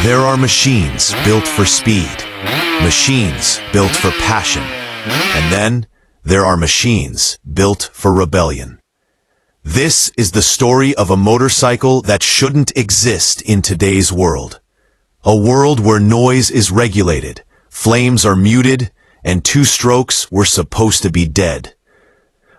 There are machines built for speed, machines built for passion, and then there are machines built for rebellion. This is the story of a motorcycle that shouldn't exist in today's world. A world where noise is regulated, flames are muted, and two-strokes were supposed to be dead.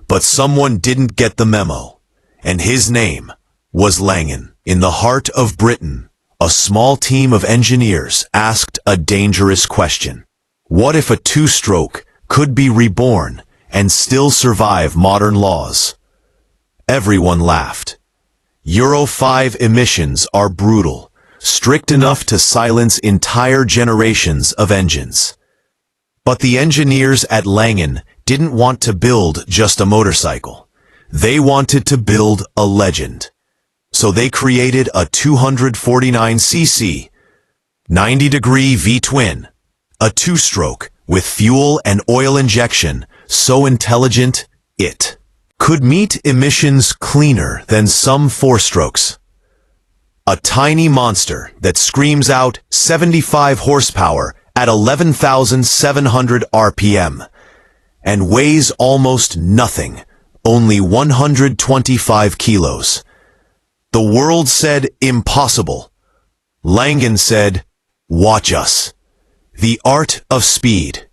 But someone didn't get the memo, and his name was Langen. In the heart of Britain, a small team of engineers asked a dangerous question. What if a two-stroke could be reborn and still survive modern laws? Everyone laughed. Euro 5 emissions are brutal, strict enough to silence entire generations of engines. But the engineers at Langen didn't want to build just a motorcycle. They wanted to build a legend. So they created a 249cc, 90-degree V-twin, a two-stroke with fuel and oil injection so intelligent it could meet emissions cleaner than some four-strokes. A tiny monster that screams out 75 horsepower at 11,700 RPM and weighs almost nothing, only 125 kilos. The world said impossible. Langen said, watch us. The art of speed.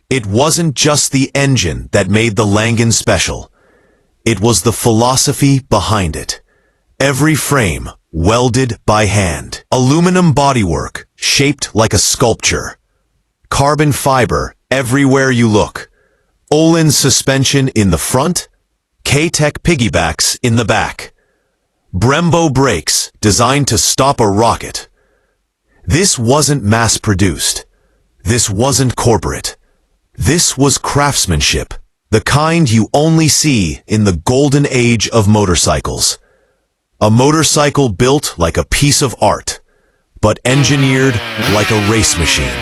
It wasn't just the engine that made the Langen special. It was the philosophy behind it. Every frame welded by hand. Aluminum bodywork shaped like a sculpture. Carbon fiber everywhere you look. Olin suspension in the front. K-Tech piggybacks in the back. Brembo brakes designed to stop a rocket. This wasn't mass-produced. This wasn't corporate. This was craftsmanship, the kind you only see in the golden age of motorcycles. A motorcycle built like a piece of art, but engineered like a race machine.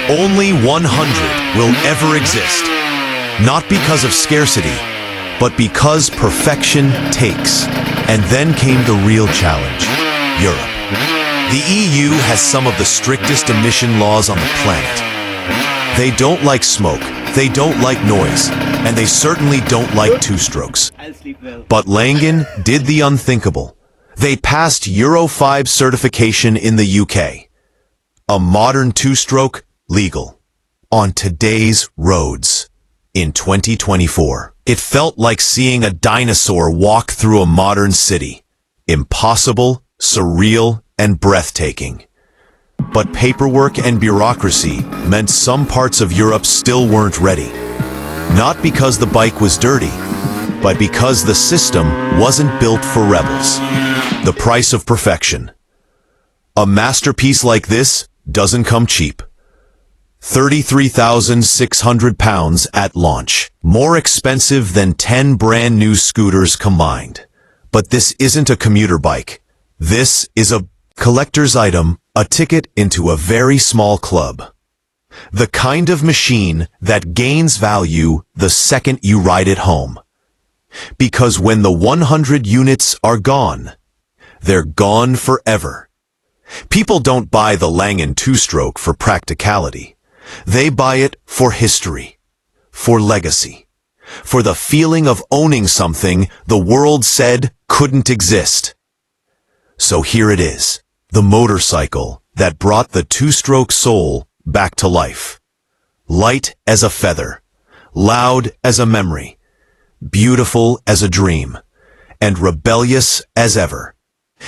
Only 100 will ever exist, not because of scarcity, but because perfection takes. And then came the real challenge, Europe. The EU has some of the strictest emission laws on the planet. They don't like smoke, they don't like noise, and they certainly don't like two-strokes. But Langen did the unthinkable. They passed Euro 5 certification in the UK. A modern two-stroke, legal. On today's roads. In 2024. It felt like seeing a dinosaur walk through a modern city. Impossible, surreal, and breathtaking. But paperwork and bureaucracy meant some parts of Europe still weren't ready. Not because the bike was dirty, but because the system wasn't built for rebels. The price of perfection. A masterpiece like this doesn't come cheap. 33,600 pounds at launch. More expensive than 10 brand new scooters combined. But this isn't a commuter bike. This is a collector's item, a ticket into a very small club. The kind of machine that gains value the second you ride it home. Because when the 100 units are gone, they're gone forever. People don't buy the Langen Two Stroke for practicality. They buy it for history, for legacy, for the feeling of owning something the world said couldn't exist. So here it is, the motorcycle that brought the two-stroke soul back to life. Light as a feather, loud as a memory, beautiful as a dream, and rebellious as ever.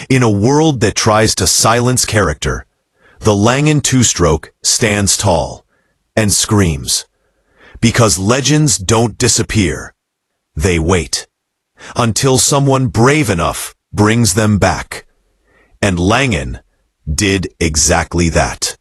In a world that tries to silence character, the Langen Two Stroke stands tall and screams. Because legends don't disappear. They wait. Until someone brave enough brings them back. And Langen did exactly that.